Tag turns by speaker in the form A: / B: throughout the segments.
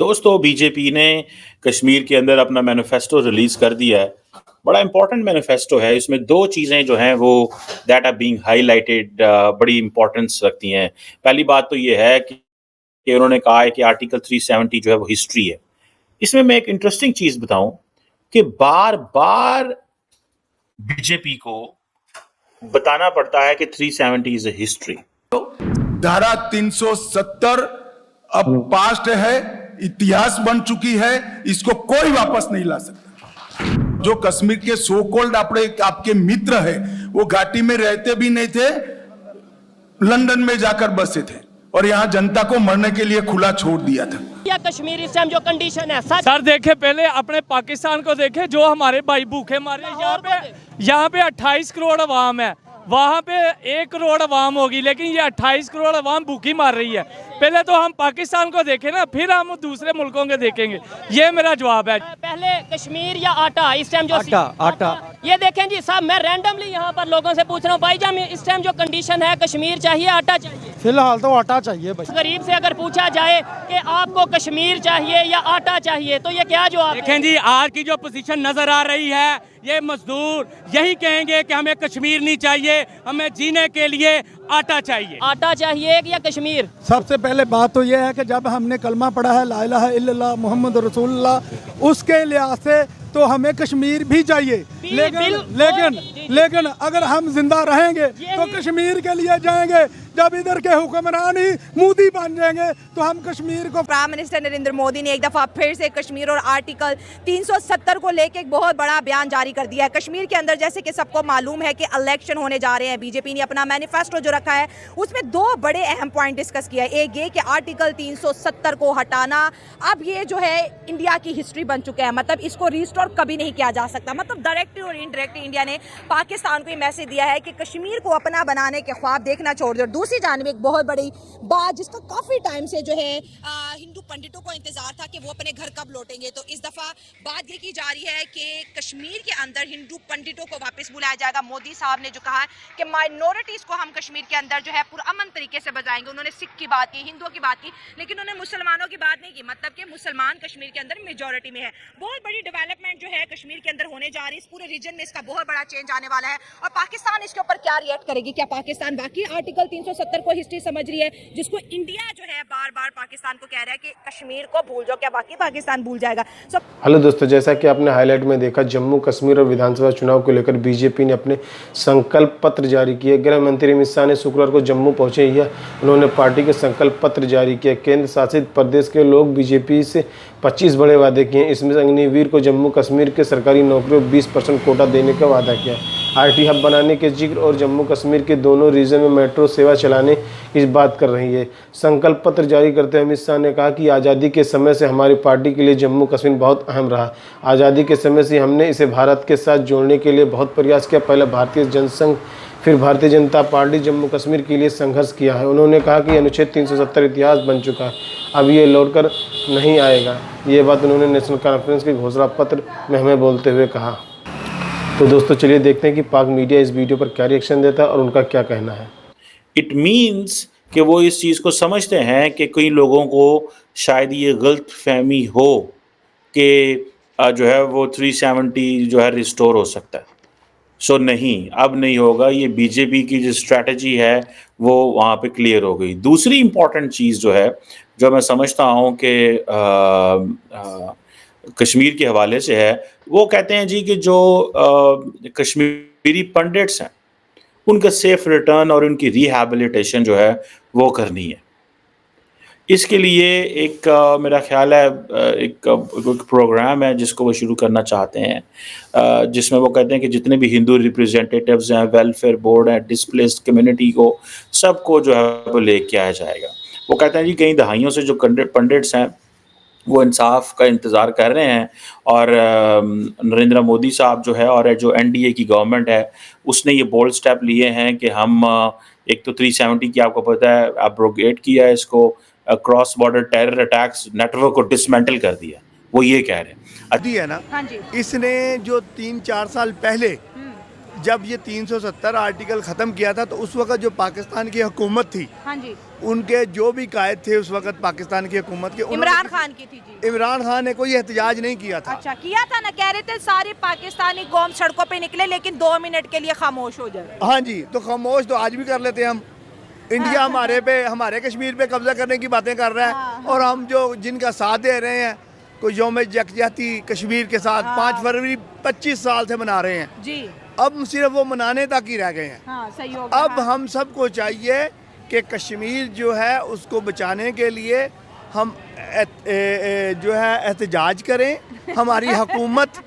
A: दोस्तों बीजेपी ने कश्मीर के अंदर अपना मैनिफेस्टो रिलीज कर दिया है। बड़ा इंपॉर्टेंट मैनिफेस्टो है। इसमें दो चीज़ें जो हैं वो दैट आर बीइंग हाइलाइटेड बड़ी इंपॉर्टेंस रखती हैं। पहली बात तो ये है कि उन्होंने कहा है कि आर्टिकल 370 जो है वो हिस्ट्री है। इसमें मैं एक इंटरेस्टिंग चीज़ बताऊं कि बार-बार बीजेपी को बताना पड़ता है कि 370 इज अ हिस्ट्री।
B: धारा 370 अब पास्ट है, इतिहास बन चुकी है, इसको कोई वापस नहीं ला सकता। जो कश्मीर के सो कॉल्ड आपके मित्र है, वो घाटी में रहते भी नहीं थे, लंदन में जाकर बसे थे और यहाँ जनता को मरने के लिए खुला छोड़ दिया था।
C: या कश्मीर इस टाइम जो कंडीशन है
D: सर देखे पहले अपने पाकिस्तान को देखे, जो हमारे भाई भूखे मारे। यहाँ पे 28 करोड़ अवाम है, वहाँ पे 1 करोड़ अवाम होगी, लेकिन ये 28 करोड़ अवाम भूखी मार रही है। पहले तो हम पाकिस्तान को देखें ना, फिर हम दूसरे मुल्कों के देखेंगे। ये मेरा जवाब है।
C: पहले कश्मीर या आटा इस टाइम जो
D: आटा
C: ये देखें जी साहब, मैं रैंडमली यहाँ पर लोगों से पूछ रहा हूँ, भाईजान इस टाइम जो कंडीशन है, कश्मीर चाहिए आटा चाहिए?
D: फिलहाल तो आटा चाहिए भाई।
C: गरीब से अगर पूछा जाए कि आपको कश्मीर चाहिए या आटा चाहिए, तो ये क्या जवाब है?
D: देखें जी, आज की जो पोजीशन नजर आ रही है, ये मजदूर यही कहेंगे कि हमें कश्मीर नहीं चाहिए, हमें जीने के लिए आटा चाहिए।
C: आटा चाहिए या कश्मीर?
E: सबसे पहले बात तो यह है कि जब हमने कलमा पढ़ा है ला इलाहा इल्लल्लाह मुहम्मद रसूलुल्लाह, उसके लिहाज से तो हमें कश्मीर भी चाहिए। लेकिन अगर हम जिंदा रहेंगे तो कश्मीर के लिए जाएंगे। जब इधर के हुक्मरान ही मोदी बन जाएंगे तो हम कश्मीर को।
F: प्राइम मिनिस्टर नरेंद्र मोदी ने एक दफा फिर से कश्मीर और आर्टिकल 370 को लेकर एक बहुत बड़ा बयान जारी कर दिया है। कश्मीर के अंदर जैसे कि सबको मालूम है कि इलेक्शन होने जा रहे हैं, बीजेपी ने अपना मैनिफेस्टो जो रखा है उसमें 2 बड़े अहम पॉइंट डिस्कस किया है। एक ये कि आर्टिकल 370 को हटाना अब ये जो है इंडिया की हिस्ट्री बन चुका है, मतलब इसको रिस्टोर कभी नहीं किया जा सकता। मतलब डायरेक्टली और इनडायरेक्टली इंडिया ने पाकिस्तान को ये मैसेज दिया है कि कश्मीर को अपना बनाने के ख्वाब देखना छोड़ दो। दूसरी जानब एक बहुत बड़ी बात जिसका काफी टाइम से जो है हिंदू पंडितों को इंतजार था कि वो अपने घर कब लौटेंगे, तो इस दफा बात ये की जा रही है कि कश्मीर के अंदर हिंदू पंडितों को वापस बुलाया जाएगा। मोदी साहब ने जो कहा कि माइनॉरिटीज को हम कश्मीर के अंदर जो है पुरअमन तरीके से बजाएंगे। उन्होंने सिख की बात की, हिंदुओं की बात की, लेकिन उन्होंने मुसलमानों की बात नहीं की। मतलब कि मुसलमान कश्मीर के अंदर मेजॉरिटी में है। बहुत बड़ी डेवलपमेंट जो है कश्मीर के अंदर होने जा रही है। इस पूरे रीजन में इसका बहुत बड़ा चेंज आने वाला है और पाकिस्तान इसके ऊपर क्या रिएक्ट करेगी? क्या पाकिस्तान बाकी आर्टिकल 370 को हिस्ट्री समझ रही है, जिसको इंडिया जो है बार बार पाकिस्तान को कह रहा है कि कश्मीर को भूल जाओ, क्या बाकी पाकिस्तान भूल जाएगा?
G: हेलो दोस्तों, जैसा कि आपने हाईलाइट में देखा, जम्मू कश्मीर और विधानसभा चुनाव को लेकर बीजेपी ने अपने संकल्प पत्र जारी किए। गृह मंत्री अमित शाह ने शुक्रवार को जम्मू पहुंचे ही उन्होंने पार्टी के संकल्प पत्र जारी किया। केंद्र शासित प्रदेश के लोग बीजेपी से 25 बड़े वादे किए। इसमें अग्निवीर को जम्मू कश्मीर के सरकारी नौकरियों 20% कोटा देने का वादा किया। आईटी हब बनाने के जिक्र और जम्मू कश्मीर के दोनों रीजन में मेट्रो सेवा चलाने की बात कर रही है। संकल्प पत्र जारी करते हुए अमित शाह ने कहा कि आज़ादी के समय से हमारी पार्टी के लिए जम्मू कश्मीर बहुत अहम रहा। आज़ादी के समय से हमने इसे भारत के साथ जोड़ने के लिए बहुत प्रयास किया। पहले भारतीय जनसंघ, फिर भारतीय जनता पार्टी जम्मू कश्मीर के लिए संघर्ष किया है। उन्होंने कहा कि अनुच्छेद 370 इतिहास बन चुका है, अब ये लौटकर नहीं आएगा। ये बात उन्होंने नेशनल कॉन्फ्रेंस के घोषणा पत्र में हमें बोलते हुए कहा। तो दोस्तों चलिए देखते हैं कि पाक मीडिया इस वीडियो पर क्या रिएक्शन देता है और उनका क्या कहना है।
A: इट मीन्स कि वो इस चीज़ को समझते हैं कि कई लोगों को शायद ये गलत फहमी हो कि जो है वो 370 जो है रिस्टोर हो सकता है। सो नहीं, अब नहीं होगा। ये बीजेपी की जो स्ट्रैटेजी है वो वहाँ पे क्लियर हो गई। दूसरी इम्पॉर्टेंट चीज़ जो है, जो मैं समझता हूँ कि कश्मीर के हवाले से है, वो कहते हैं जी कि जो कश्मीरी पंडित्स हैं उनका सेफ रिटर्न और उनकी रिहैबिलिटेशन जो है वो करनी है। इसके लिए एक मेरा ख्याल है एक प्रोग्राम है जिसको वो शुरू करना चाहते हैं, जिसमें वो कहते हैं कि जितने भी हिंदू रिप्रेजेंटेटिव्स हैं, वेलफेयर बोर्ड है, डिस्प्लेस्ड कम्युनिटी को, सबको जो है वो लेके आया जाएगा। वो कहते हैं जी कई दहाइयों से जो पंडित्स हैं वो इंसाफ का इंतज़ार कर रहे हैं और नरेंद्र मोदी साहब जो है और जो एनडीए की गवर्नमेंट है उसने ये बोल्ड स्टेप लिए हैं कि हम एक तो 370 की आपको पता है एब्रोगेट किया है, इसको cross border terror attacks network को डिसमेंटल कर दिया। वो ये कह रहे हैं
H: है ना।
F: हाँ जी।
H: इसने जो 3-4 साल पहले जब ये 370 आर्टिकल ख़त्म किया था तो उस वक्त जो पाकिस्तान की हुकूमत थी
F: हाँ जी।
H: उनके जो भी कायद थे उस वक्त पाकिस्तान की हुकूमत के,
F: इमरान खान की थी जी।
H: इमरान खान ने कोई एहतजाज नहीं किया था।
F: अच्छा किया था ना, कह रहे थे सारे पाकिस्तानी कौम सड़कों पे निकले लेकिन 2 मिनट के लिए खामोश हो जाए।
H: हाँ जी, तो खामोश तो आज भी कर लेते हैं हम। इंडिया हमारे कश्मीर पे कब्जा करने की बातें कर रहा है और हम जो जिनका साथ दे रहे हैं, कोई यौम यकजहती कश्मीर के साथ 5 फरवरी 25 साल से मना रहे हैं
F: जी।
H: अब सिर्फ वो मनाने तक ही रह गए हैं।
F: हाँ, सही हो गया।
H: अब हम सबको चाहिए कि कश्मीर जो है उसको बचाने के लिए हम जो है एहतजाज करें। हमारी हुकूमत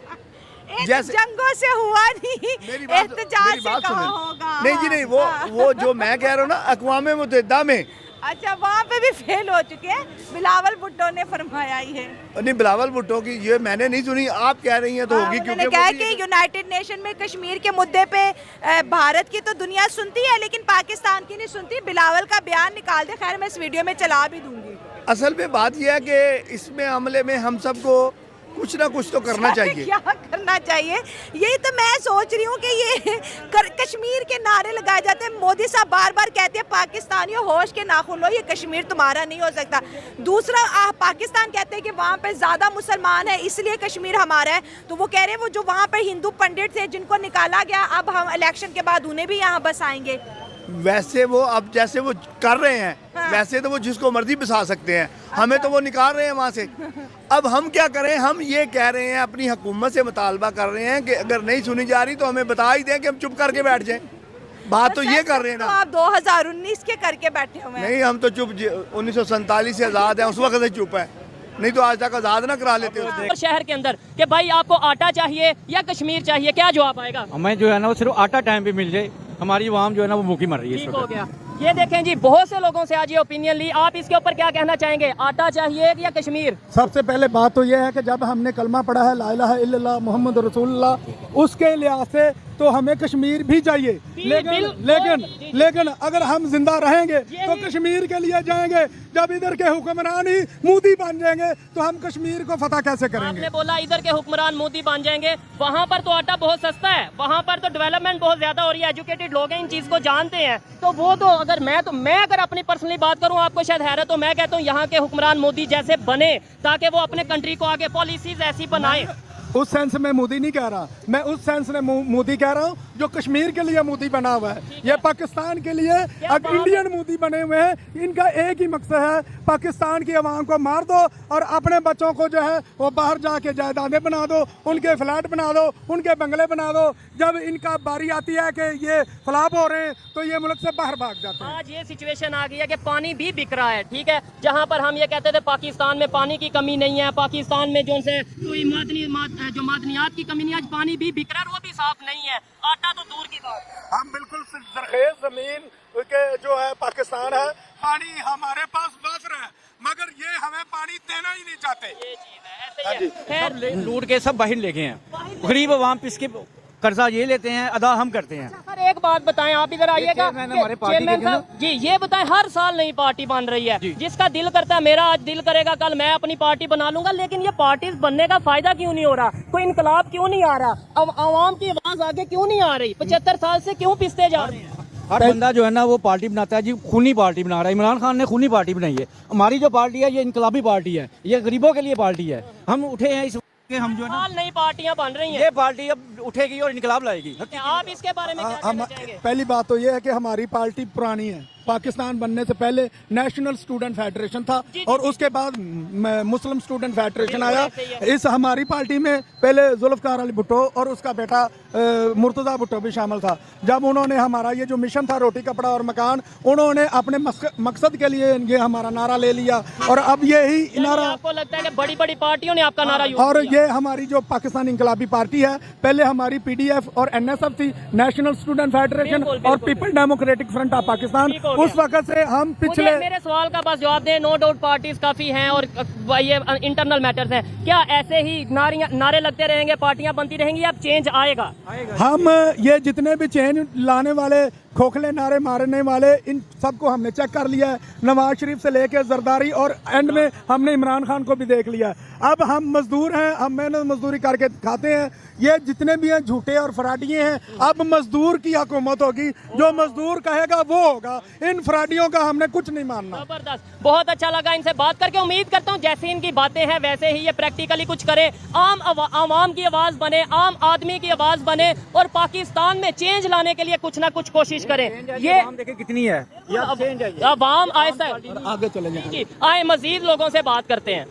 H: जैसे
F: जंगों से हुआ नहीं,
H: मेरी
F: एहतजाज से
H: बात
F: कहाँ
H: सुने।
F: होगा।
H: नहीं जी नहीं, वो जो मैं कह रहा हूँ ना, अक़वाम मुत्तहिदा में।
F: अच्छा, वहाँ पे भी फेल हो चुके हैं, बिलावल भुट्टो ने फरमाया ही है।
H: नहीं, बिलावल भुट्टो की ये मैंने नहीं सुनी, आप कह रही हैं तो होगी।
F: उन्होंने कहा कि यूनाइटेड नेशन में कश्मीर के मुद्दे पे भारत की तो दुनिया सुनती है लेकिन पाकिस्तान की नहीं सुनती। बिलावल का बयान निकाल दे, खैर मैं इस वीडियो में चला भी दूंगी।
H: असल में बात यह है कि इसमें हमले में हम सबको कुछ ना कुछ तो करना चाहिए।
F: क्या करना चाहिए, यही तो मैं सोच रही हूँ कि ये कश्मीर के नारे लगाए जाते हैं। मोदी साहब बार बार कहते हैं पाकिस्तानियों होश के नाखून लो, ये कश्मीर तुम्हारा नहीं हो सकता। दूसरा पाकिस्तान कहते हैं कि वहाँ पे ज़्यादा मुसलमान है इसलिए कश्मीर हमारा है। तो वो कह रहे हैं वो जो वहाँ पे हिंदू पंडित थे जिनको निकाला गया, अब हम इलेक्शन के बाद उन्हें भी यहाँ बसाएंगे।
H: वैसे वो अब जैसे वो कर रहे हैं,
F: हाँ।
H: वैसे तो वो जिसको मर्जी बसा सकते हैं। हमें तो वो निकाल रहे हैं वहाँ से। अब हम क्या करें, हम ये कह रहे हैं, अपनी हुकूमत से मुतालबा कर रहे हैं कि अगर नहीं सुनी जा रही तो हमें बता ही दें कि हम चुप करके बैठ जाएं। बात तो ये कर रहे हैं ना।
F: तो आप 2019 के करके बैठे हुए हैं।
H: नहीं, हम तो चुप 1947 से आज़ाद हैं, उस वक्त से चुप है, नहीं तो आज तक आज़ाद ना करा लेते होते।
C: और शहर के अंदर कि भाई आपको आटा चाहिए या कश्मीर चाहिए, क्या जवाब आएगा?
I: हमें जो है ना वो सिर्फ आटा टाइम पे मिल जाए, हमारी आवाम जो है ना वो भूखी मर रही है।
C: ठीक हो गया। ये देखें जी, बहुत से लोगों से आज ये ओपिनियन ली, आप इसके ऊपर क्या कहना चाहेंगे? आटा चाहिए या कश्मीर?
E: सबसे पहले बात तो यह है कि जब हमने कलमा पढ़ा है ला इलाहा इल्लल्लाह मुहम्मद रसूलुल्लाह, उसके लिहाज से तो हमें कश्मीर भी चाहिए। लेकिन अगर हम जिंदा रहेंगे तो कश्मीर के लिए जाएंगे। जब इधर के हुक्मरान ही मोदी बन जाएंगे तो हम कश्मीर को फतह कैसे करेंगे?
C: आपने बोला इधर के हुक्मरान मोदी बन जाएंगे, वहाँ पर तो आटा बहुत सस्ता है, वहाँ पर तो डेवलपमेंट बहुत ज्यादा हो रही है, एजुकेटेड लोग हैं, इन चीज को जानते हैं। तो वो तो अगर मैं अगर अपनी पर्सनली बात करूँ, आपको शायद हैरत हो, मैं कहता हूँ यहाँ के हुक्मरान मोदी जैसे बने ताकि वो अपने कंट्री को आगे पॉलिसीज ऐसी बनाए।
E: उस सेंस में मोदी नहीं कह रहा, मैं उस सेंस में मोदी कह रहा हूँ जो कश्मीर के लिए मोदी बना हुआ है। ये पाकिस्तान के लिए अब इंडियन मोदी बने हुए हैं। इनका एक ही मकसद है, पाकिस्तान की आवाम को मार दो और अपने बच्चों को जो है वो बाहर जाके जायदादें बना दो, उनके फ्लैट बना दो, उनके बंगले बना दो। जब इनका बारी आती है कि ये फ्लॉप हो रहे हैं तो ये मुल्क से बाहर भाग जाते हैं।
C: आज ये सिचुएशन आ गई है कि पानी भी बिक रहा है, ठीक है। जहाँ पर हम ये कहते थे पाकिस्तान में पानी की कमी नहीं है, पाकिस्तान में जो से कोई मादनियात की कमी नहीं, आज पानी भी बिक रहा है, वो भी साफ नहीं है, आटा तो दूर की बात।
E: हम बिल्कुल जरखेज जमीन के जो है पाकिस्तान है, पानी हमारे पास वाफर है, मगर ये हमें पानी देना ही नहीं चाहते।
C: ये चीज है, ऐसे ही है। खैर,
I: लूट के सब बाहर लेके हैं, गरीब आवाम पे इसके कर्जा ये लेते हैं, अदा हम करते हैं।
C: सर एक बात बताएं, आप इधर आइएगा चेयरमैन साहब जी, ये बताएं हर साल नई पार्टी बन रही है, जिसका दिल करता है, मेरा आज दिल करेगा कल मैं अपनी पार्टी बना लूंगा, लेकिन ये पार्टीज बनने का फायदा क्यों नहीं हो रहा? कोई इनकलाब क्यों नहीं आ रहा? अब आवाम की आवाज आगे क्यों नहीं आ रही? 75 साल से क्यों पिसते जा रहे हैं?
I: हर बंदा जो है ना वो पार्टी बनाता है जी, खूनी पार्टी बना रहा है। इमरान खान ने खूनी पार्टी बनाई है। हमारी जो पार्टी है ये इनकलाबी पार्टी है, ये गरीबों के लिए पार्टी है। हम उठे हैं इस कि हम जो है ना
C: नई पार्टियां बन रही हैं,
I: ये पार्टी अब उठेगी और इनकलाब लाएगी।
C: आप इसके बारे में क्या कहना चाहेंगे?
E: पहली बात तो ये है कि हमारी पार्टी पुरानी है। पाकिस्तान बनने से पहले नेशनल स्टूडेंट फेडरेशन था और उसके बाद मुस्लिम स्टूडेंट फेडरेशन आया। इस हमारी पार्टी में पहले जुल्फकार अली भुट्टो और उसका बेटा मुर्तज़ा भुट्टो भी शामिल था। जब उन्होंने हमारा ये जो मिशन था रोटी कपड़ा और मकान, उन्होंने अपने मकसद के लिए ये हमारा नारा ले लिया और अब यही नारा
C: आपको लगता है कि बड़ी बड़ी पार्टियों ने आपका नारा यूज
E: और
C: किया?
E: ये हमारी जो पाकिस्तान इनकलाबी पार्टी है, पहले हमारी पीडीएफ और एनएसएफ थी, नेशनल स्टूडेंट फेडरेशन और people democratic front of Pakistan. उस वक्त से हम पिछले
C: मेरे सवाल का बस जवाब दें। नो डाउट पार्टीज काफी हैं और ये इंटरनल मैटर्स हैं, क्या ऐसे ही नारे लगते रहेंगे, पार्टियां बनती रहेंगी, अब चेंज आएगा?
E: हम ये जितने भी चेंज लाने वाले खोखले नारे मारने वाले इन सबको हमने चेक कर लिया है, नवाज शरीफ से लेकर जरदारी, और एंड में हमने इमरान खान को भी देख लिया है। अब हम मजदूर हैं, हम मेहनत मजदूरी करके खाते हैं, ये जितने भी हैं झूठे और फराडिये हैं। अब मजदूर की हुकूमत होगी, जो मजदूर कहेगा वो होगा, इन फराडियों का हमने कुछ नहीं मानना।
C: जबरदस्त, बहुत अच्छा लगा इनसे बात करके। उम्मीद करता हूँ जैसी इनकी बातें हैं वैसे ही ये प्रैक्टिकली कुछ करे, आवाम की आवाज़ बने, आम आदमी की आवाज़ बने और पाकिस्तान में चेंज लाने के लिए कुछ ना कुछ कोशिश करें। ये
I: देखें कितनी है,
C: आवाम आए
E: आगे चले जाएं।
C: आए मजीद लोगों से बात करते हैं।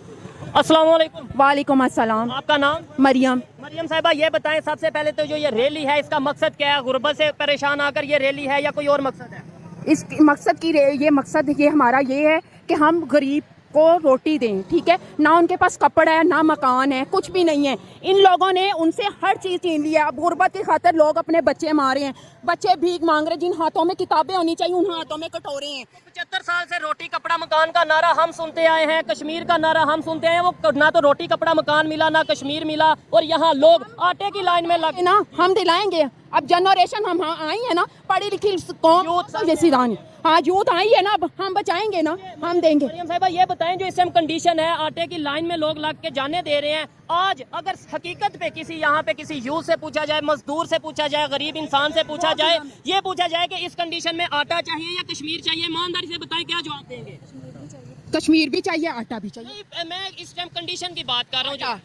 C: अस्सलाम वालेकुम।
F: वालेकुम अस्सलाम।
C: आपका नाम?
F: मरियम।
C: मरियम साहिबा, ये बताएं सबसे पहले तो जो ये रैली है इसका मकसद क्या है? गुर्बत से परेशान आकर ये रैली है या कोई और मकसद है?
J: इस मकसद की ये मकसद ये हमारा ये है कि हम गरीब को रोटी दें, ठीक है ना। उनके पास कपड़ा है ना मकान है, कुछ भी नहीं है। इन लोगों ने उनसे हर चीज़ छीन ली है। अब गुर्बत की खातिर लोग अपने बच्चे मार रहे हैं, बच्चे भीख मांग रहे हैं। जिन हाथों में किताबें होनी चाहिए उन हाथों में कटोरे हैं।
C: 75 साल से रोटी कपड़ा मकान का नारा हम सुनते आए हैं, कश्मीर का नारा हम सुनते आए हैं। वो ना तो रोटी कपड़ा मकान मिला ना कश्मीर मिला, और यहाँ लोग आटे की लाइन में लगे
J: ना। हम दिलाएंगे। अब जनरेशन हम आई है ना, पढ़ी लिखी कौन जैसी रानी, हाँ यूथ आई है ना, अब हम बचाएंगे ना, हम देंगे।
C: मरियम साहिबा, ये बताएं जो इस टाइम कंडीशन है, आटे की लाइन में लोग लग के जाने दे रहे हैं, आज अगर हकीकत पे किसी यहाँ पे किसी यूथ से पूछा जाए, मजदूर से पूछा जाए, गरीब इंसान से पूछा जाए, ये पूछा जाए कि इस कंडीशन में आटा चाहिए या कश्मीर चाहिए, ईमानदारी से बताएं क्या जवाब देंगे?
J: कश्मीर भी चाहिए, आटा भी चाहिए।
C: मैं इस टाइम कंडीशन की बात कर रहा हूँ।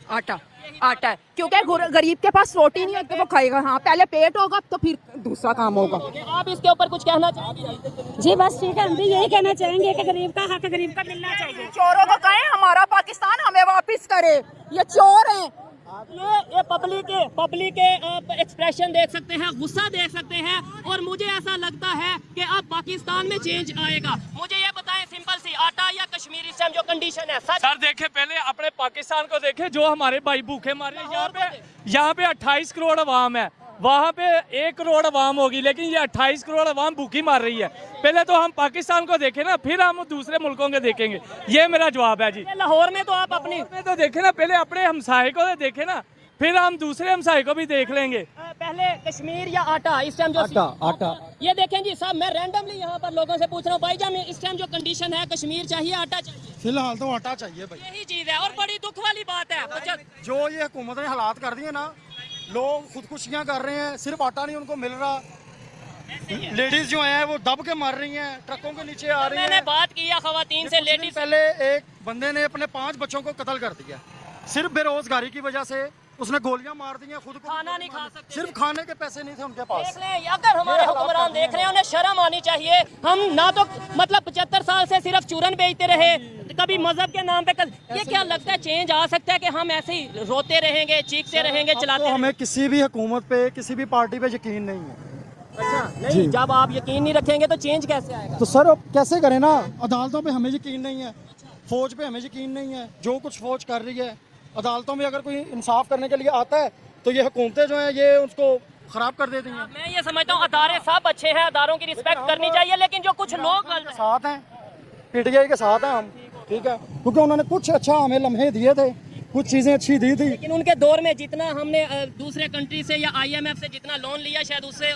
J: आटा है, क्योंकि गरीब के पास रोटी नहीं है तो वो खाएगा। हाँ, पहले पेट होगा तो फिर दूसरा काम होगा।
C: आप इसके ऊपर कुछ कहना चाहेंगे?
K: जी बस ठीक है, हम भी यही कहना चाहेंगे कि गरीब का हक गरीब का मिलना चाहिए।
J: चोरों को कहें हमारा पाकिस्तान हमें वापस करे, ये चोर हैं।
C: ये पब्लिक के आप एक्सप्रेशन देख सकते हैं, गुस्सा देख सकते हैं, और मुझे ऐसा लगता है कि अब पाकिस्तान में चेंज आएगा। मुझे ये बताएं सिंपल सी, आटा या कश्मीर इस टाइम जो कंडीशन है?
D: सर देखे, पहले अपने पाकिस्तान को देखे, जो हमारे भाई भूखे मारे। यहाँ पे 28 करोड़ अवाम है, वहाँ पे 1 करोड़ अवाम होगी, लेकिन ये 28 करोड़ अवाम भूखी मार रही है। पहले तो हम पाकिस्तान को देखें ना, फिर हम दूसरे मुल्कों के देखेंगे। ये मेरा जवाब है जी।
C: लाहौर में तो आप अपनी
D: तो देखे ना, पहले अपने हमसाये को देखे ना, फिर हम दूसरे हमसाये को भी देख लेंगे।
C: पहले कश्मीर या आटा इस टाइम जो
I: आटा
C: ये देखें जी साहब, मैं रैंडमली यहाँ पर लोगों से पूछ रहा हूँ, भाई जान इस टाइम जो कंडीशन है, कश्मीर चाहिए आटा चाहिए?
I: फिलहाल तो आटा चाहिए भाई,
C: यही चीज है। और बड़ी दुख वाली बात है
I: जो ये हुकूमत ने हालात कर दिए ना, लोग खुदकुशियां कर रहे हैं, सिर्फ आटा नहीं उनको मिल रहा। लेडीज जो हैं वो दब के मर रही हैं, ट्रकों के नीचे आ रही हैं।
C: मैंने बात की है खवातीन से, लेडीज।
I: पहले एक बंदे ने अपने 5 बच्चों को कत्ल कर दिया, सिर्फ बेरोजगारी की वजह से। उसने गोलियां मार दी हैं, खुद को
C: खाना नहीं खा सकते,
I: सिर्फ खाने के पैसे नहीं थे उनके पास।
C: देख लें, अगर हमारे हुक्मरान देख रहे हैं, उन्हें शर्म आनी चाहिए। हम ना तो मतलब 75 साल से सिर्फ चूरन बेचते रहे, कभी मजहब के नाम पे ये क्या लगता है चेंज आ सकता है कि हम ऐसे ही रोते रहेंगे, चीखते रहेंगे, चलाते?
I: हमें किसी भी हुकूमत पे, किसी भी पार्टी पे यकीन नहीं है।
C: अच्छा नहीं, जब आप यकीन नहीं रखेंगे तो चेंज कैसे आएगा?
I: तो सर अब कैसे करें ना, अदालतों पे हमें यकीन नहीं है, फौज पे हमें यकीन नहीं है। जो कुछ फौज कर रही है, अदालतों में अगर कोई इंसाफ करने के लिए आता है तो ये हुकूमतें जो हैं ये उसको खराब कर देती हैं।
C: मैं ये समझता हूँ अदारे सब अच्छे हैं, अदारों की रिस्पेक्ट करनी चाहिए, लेकिन जो कुछ लोग गलत
I: साथ हैं, पीटीआई के साथ हैं हम, ठीक है, क्योंकि उन्होंने कुछ अच्छा हमें लम्हे दिए थे, कुछ चीजें अच्छी दी थी।
C: लेकिन उनके दौर में जितना हमने दूसरे कंट्री से या IMF से जितना लोन लिया, शायद उससे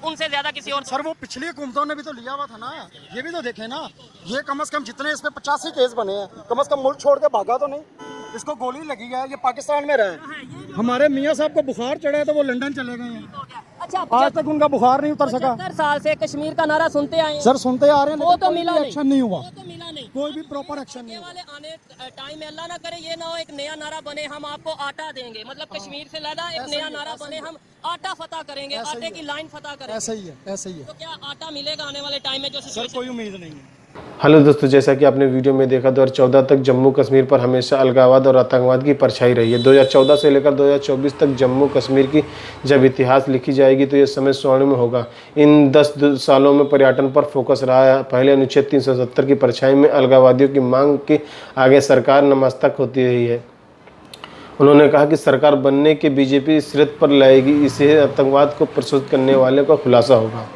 C: उनसे ज्यादा किसी और।
I: सर वो पिछली हुकूमतों ने भी तो लिया हुआ था ना, ये भी तो देखें ना। ये कम से कम जितने इसमें 85 केस बने हैं, कम से कम मुल्क छोड़ के भागा तो नहीं, इसको गोली लगी है, ये पाकिस्तान में रहे। हमारे मियाँ साहब को बुखार चढ़ा है तो वो लंदन चले गए हैं।
C: अच्छा,
I: आज तक उनका बुखार नहीं उतर सका।
C: 75 साल से कश्मीर का नारा सुनते आए हैं।
I: सर सुनते आ रहे हैं,
C: वो तो मिला
I: एक्शन नहीं हुआ,
C: तो मिला नहीं,
I: कोई भी प्रॉपर एक्शन नहीं।
C: वाले आने टाइम में अल्लाह ना करे ये ना हो एक नया नारा बने, हम आपको आटा देंगे, मतलब कश्मीर से लादा एक नया नारा बने, हम आटा फतह करेंगे, आटे की लाइन फतह करेंगे।
I: ऐसा ही है, ऐसा ही है।
C: तो क्या आटा मिलेगा आने वाले टाइम में? जो
I: सर कोई उम्मीद नहीं है।
G: हेलो दोस्तों, जैसा कि आपने वीडियो में देखा 2014 तक जम्मू कश्मीर पर हमेशा अलगाववाद और आतंकवाद की परछाई रही है। 2014 से लेकर 2024 तक जम्मू कश्मीर की जब इतिहास लिखी जाएगी तो ये समय स्वर्णिम होगा। इन 10 सालों में पर्यटन पर फोकस रहा है। पहले अनुच्छेद 370 की परछाई में अलगाववादियों की मांग के आगे सरकार नतमस्तक होती रही है। उन्होंने कहा कि सरकार बनने के बीजेपी इस श्रेत पर लाएगी, इसे आतंकवाद को प्रस्तुत करने वाले का खुलासा होगा।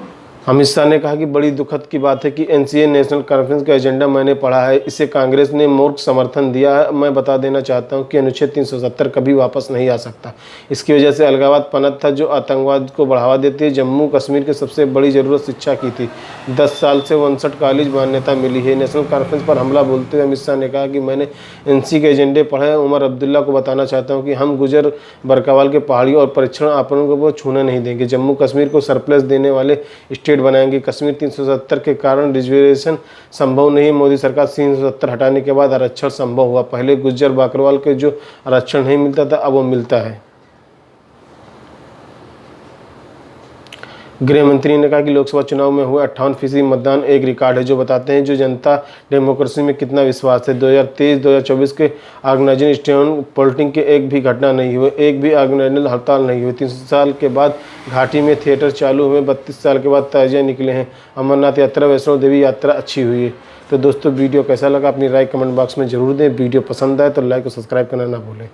G: अमित शाह ने कहा कि बड़ी दुखद की बात है कि एनसीए नेशनल कॉन्फ्रेंस का एजेंडा मैंने पढ़ा है, इसे कांग्रेस ने मूर्ख समर्थन दिया है। मैं बता देना चाहता हूं कि अनुच्छेद 370 कभी वापस नहीं आ सकता। इसकी वजह से अलगाववाद पनत था जो आतंकवाद को बढ़ावा देती है। जम्मू कश्मीर की सबसे बड़ी ज़रूरत शिक्षा की थी। 10 साल से 59 कॉलेज मान्यता मिली है। नेशनल कॉन्फ्रेंस पर हमला बोलते हुए अमित शाह ने कहा कि मैंने एनसी के एजेंडे पढ़े हैं। उमर अब्दुल्ला को बताना चाहता हूँ कि हम गुजर बरकावाल के पहाड़ियों और परीक्षण आपनों को छूने नहीं देंगे। जम्मू कश्मीर को सरप्लस देने वाले स्टेट बनाएंगे। कश्मीर 370 के कारण रिजर्वेशन संभव नहीं। मोदी सरकार 370 हटाने के बाद आरक्षण संभव हुआ। पहले गुज्जर बकरवाल के जो आरक्षण नहीं मिलता था अब वो मिलता है। गृह मंत्री ने कहा कि लोकसभा चुनाव में हुए 58% मतदान एक रिकॉर्ड है जो बताते हैं जो जनता डेमोक्रेसी में कितना विश्वास है। 2023-2024 के ऑर्गेनाइजिंग स्टेन पोल्टिंग के एक भी घटना नहीं हुए, एक भी ऑर्गेनाइजल हड़ताल नहीं हुई। 300 साल के बाद घाटी में थिएटर चालू हुए, 32 साल के बाद ताजिया निकले हैं। अमरनाथ यात्रा, वैष्णो देवी यात्रा अच्छी हुई है। तो दोस्तों वीडियो कैसा लगा अपनी राय कमेंट बॉक्स में जरूर दें। वीडियो पसंद आए तो लाइक और सब्सक्राइब करना ना भूलें।